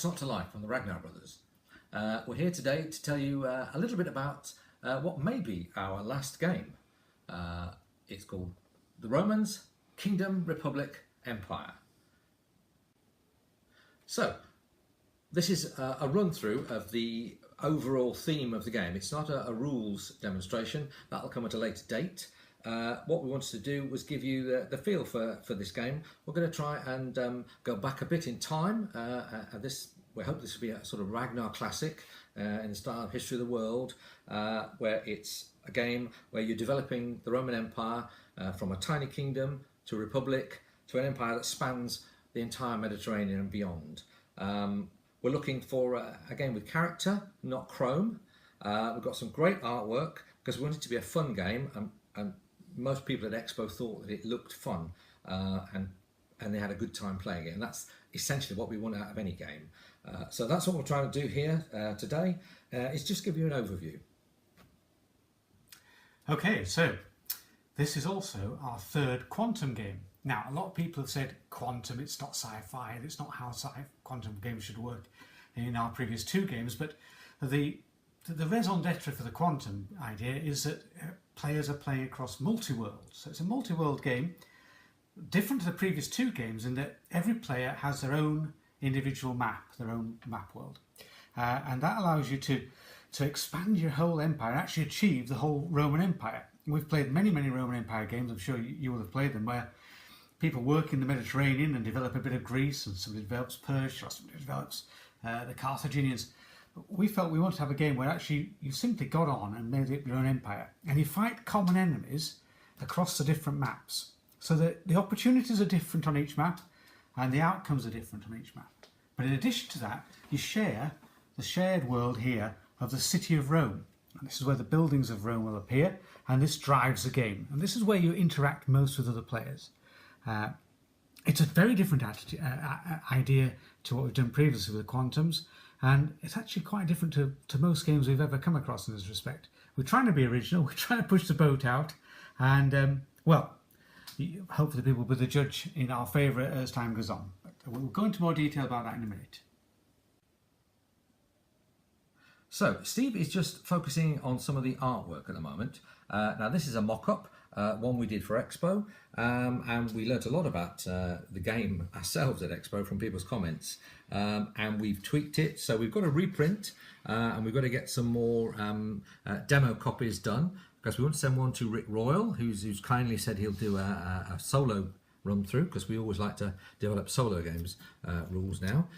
What's Not to Like from the Ragnar Brothers. We're here today to tell you a little bit about what may be our last game. It's called The Romans, Kingdom, Republic, Empire. So, this is a run through of the overall theme of the game. It's not a rules demonstration, that'll come at a later date. What we wanted to do was give you the feel for this game. We're going to try and go back a bit in time. We hope this will be a sort of Ragnar classic in the style of History of the World, where it's a game where you're developing the Roman Empire from a tiny kingdom to a republic to an empire that spans the entire Mediterranean and beyond. We're looking for a game with character, not chrome. We've got some great artwork because we want it to be a fun game, and most people at Expo thought that it looked fun and they had a good time playing it, and that's essentially what we want out of any game. So that's what we're trying to do here today, is just give you an overview. Okay, so this is also our third quantum game. Now, a lot of people have said quantum, it's not sci-fi, it's not how quantum games should work in our previous two games, but the raison d'etre for the quantum idea is that players are playing across multi-worlds. So it's a multi-world game, different to the previous two games in that every player has their own individual map, their own map world. And that allows you to expand your whole empire and actually achieve the whole Roman Empire. We've played many Roman Empire games, I'm sure you will have played them, where people work in the Mediterranean and develop a bit of Greece, and somebody develops Persia, or somebody develops the Carthaginians. We felt we wanted to have a game where actually you simply got on and made it your own empire, and you fight common enemies across the different maps, so that the opportunities are different on each map and the outcomes are different on each map. But in addition to that, you share the shared world here of the city of Rome, and this is where the buildings of Rome will appear, and this drives the game, and this is where you interact most with other players. It's a very different idea to what we've done previously with the Quantums, and it's actually quite different to most games we've ever come across in this respect. We're trying to be original, we're trying to push the boat out, and well, hopefully people will be the judge in our favour as time goes on. But we'll go into more detail about that in a minute. So, Steve is just focusing on some of the artwork at the moment. Now, this is a mock-up, one we did for Expo, and we learnt a lot about the game ourselves at Expo from people's comments, and we've tweaked it. So we've got a reprint, and we've got to get some more demo copies done, because we want to send one to Rick Royal, who's kindly said he'll do a solo run through, because we always like to develop solo games rules now.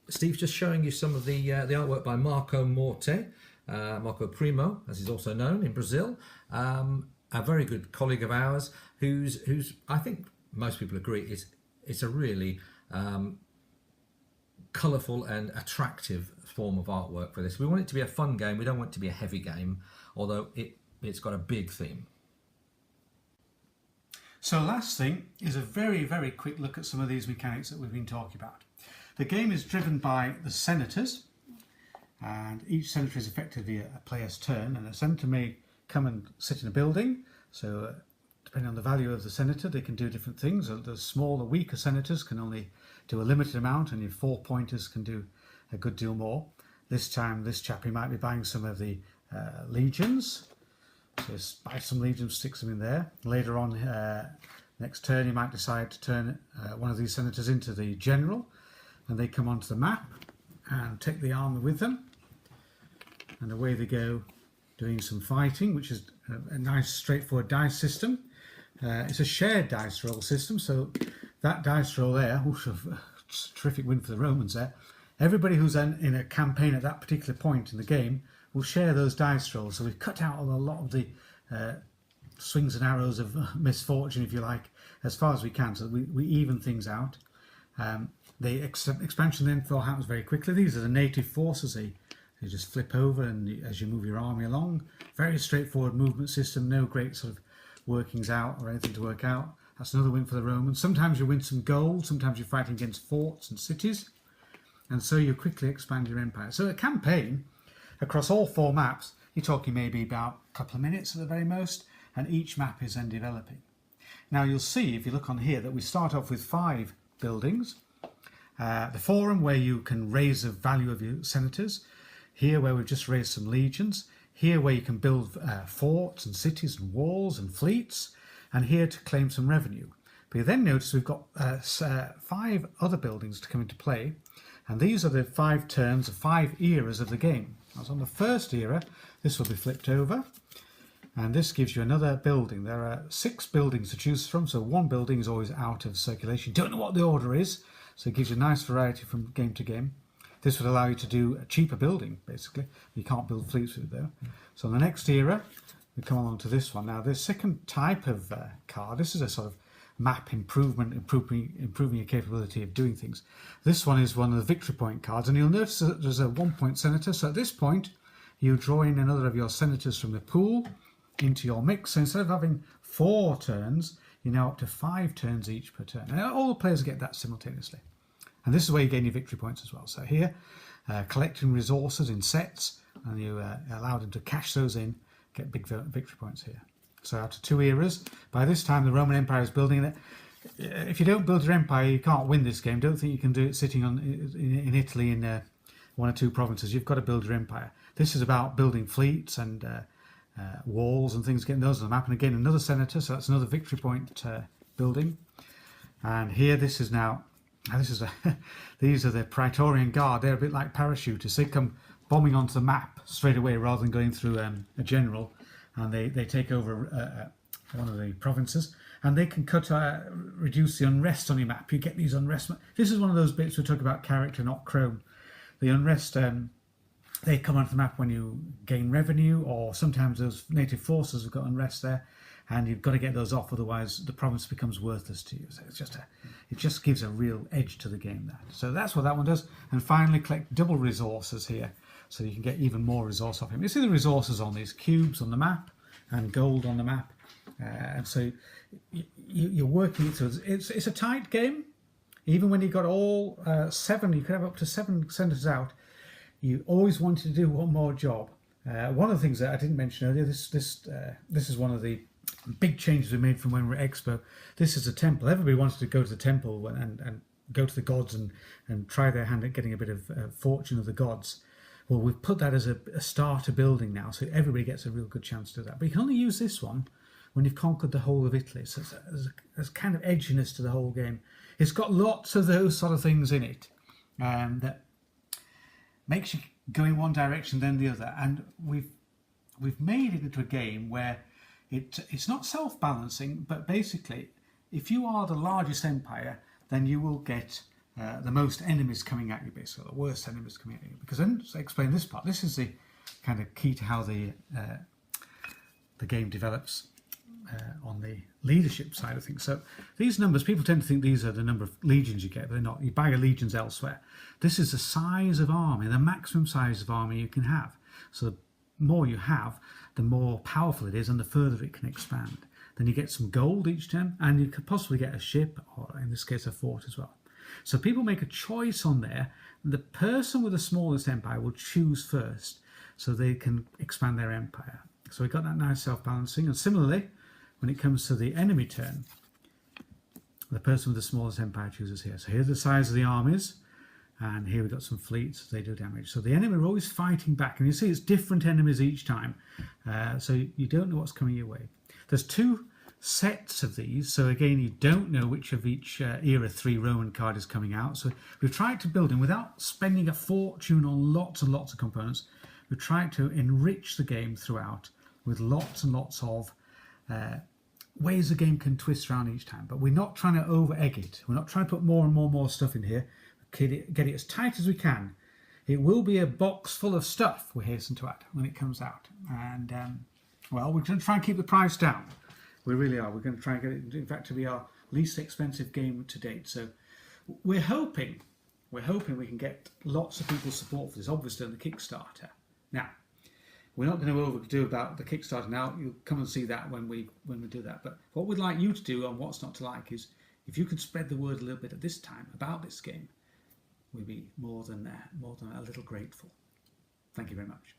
Steve's just showing you some of the artwork by Marco Morte, Marco Primo, as he's also known in Brazil, a very good colleague of ours, who's I think most people agree it's a really colourful and attractive form of artwork for this. We want it to be a fun game. We don't want it to be a heavy game, although it's got a big theme. So last thing is a very quick look at some of these mechanics that we've been talking about. The game is driven by the senators, and each senator is effectively a player's turn, and a senator may come and sit in a building, so depending on the value of the senator they can do different things. The smaller, weaker senators can only do a limited amount, and your 4-pointers can do a good deal more. This time this chappie might be buying some of the legions, so buy some legions, stick them in there. Later on, next turn, he might decide to turn one of these senators into the general, and they come onto the map and take the army with them, and away they go doing some fighting, which is a nice straightforward dice system. It's a shared dice roll system, so that dice roll there, terrific win for the Romans there. Everybody who's in a campaign at that particular point in the game will share those dice rolls, so we've cut out a lot of the swings and arrows of misfortune, if you like, as far as we can, so we even things out. The expansion then happens very quickly. These are the native forces. They just flip over, and as you move your army along, very straightforward movement system, no great sort of workings out or anything to work out. That's another win for the Romans. Sometimes you win some gold, sometimes you're fighting against forts and cities, and so you quickly expand your empire. So a campaign across all 4 maps, you're talking maybe about a couple of minutes at the very most, and each map is then developing. Now you'll see, if you look on here, that we start off with 5 buildings, The forum, where you can raise the value of your senators. Here, where we've just raised some legions. Here, where you can build forts and cities and walls and fleets. And here to claim some revenue. But you then notice we've got 5 other buildings to come into play. And these are the 5 turns, the 5 eras of the game. As on the first era, this will be flipped over. And this gives you another building. There are 6 buildings to choose from, so one building is always out of circulation. You don't know what the order is, so it gives you a nice variety from game to game. This would allow you to do a cheaper building, basically. You can't build fleets with it, though. So in the next era, we come along to this one. Now, the second type of card, this is a sort of map improvement, improving your capability of doing things. This one is one of the victory point cards, and you'll notice that there's a 1-point senator. So at this point, you draw in another of your senators from the pool into your mix. So instead of having 4 turns, you're now up to 5 turns each per turn. And all the players get that simultaneously. And this is where you gain your victory points as well. So here, collecting resources in sets, and you allow them to cash those in, get big victory points here. So after 2 eras, by this time the Roman Empire is building it. If you don't build your empire, you can't win this game. Don't think you can do it sitting in Italy in 1 or 2 provinces. You've got to build your empire. This is about building fleets and walls and things, getting those on the map. And again, another senator, so that's another victory point building. And here, this is now, these are the Praetorian Guard. They're a bit like parachutists. They come bombing onto the map straight away rather than going through a general. And they take over one of the provinces. And they can reduce the unrest on your map. You get these unrest. This is one of those bits we talk about character, not Chrome. The unrest, they come onto the map when you gain revenue, or sometimes those native forces have got unrest there, and you've got to get those off, otherwise the province becomes worthless to you. So it just gives a real edge to the game. That. So that's what that one does. And finally, collect double resources here, so you can get even more resource off him. You see the resources on these cubes on the map, and gold on the map, and so you're working it through. It's a tight game. Even when you've got all 7, you could have up to 7 senators out. You always wanted to do one more job. One of the things that I didn't mention earlier, this is one of the big changes we made from when we were at Expo. This is a temple. Everybody wanted to go to the temple and go to the gods and try their hand at getting a bit of fortune of the gods. Well, we've put that as a starter building now, so everybody gets a real good chance to do that. But you can only use this one when you've conquered the whole of Italy. So there's kind of edginess to the whole game. It's got lots of those sort of things in it that makes you go in one direction then the other. And we've made it into a game where it's not self-balancing, but basically, if you are the largest empire, then you will get the most enemies coming at you, basically, the worst enemies coming at you. Because then, to explain this part, this is the kind of key to how the game develops on the leadership side of things. So these numbers, people tend to think these are the number of legions you get, but they're not. You buy your legions elsewhere. This is the size of army, the maximum size of army you can have. So the more you have, the more powerful it is and the further it can expand. Then you get some gold each turn, and you could possibly get a ship, or in this case a fort as well. So people make a choice on there. The person with the smallest empire will choose first, so they can expand their empire. So we've got that nice self-balancing. And similarly, when it comes to the enemy turn, the person with the smallest empire chooses here. So here's the size of the armies, and here we've got some fleets, they do damage. So the enemy are always fighting back, and you see it's different enemies each time, so you don't know what's coming your way. There's 2 sets of these, so again you don't know which of each era 3 Roman card is coming out. So we've tried to build in without spending a fortune on lots and lots of components. We've tried to enrich the game throughout with lots and lots of ways the game can twist around each time, but we're not trying to over egg it. We're not trying to put more and more stuff in here. Get it as tight as we can. It will be a box full of stuff, we hasten to add, when it comes out. And well, we're going to try and keep the price down. We really are. We're going to try and get it, in fact, to be our least expensive game to date. So we're hoping we can get lots of people's support for this, obviously on the Kickstarter. Now, we're not going to overdo about the Kickstarter now. You'll come and see that when we do that. But what we'd like you to do on What's Not to Like is, if you could spread the word a little bit at this time about this game, we'd be more than a little grateful. Thank you very much.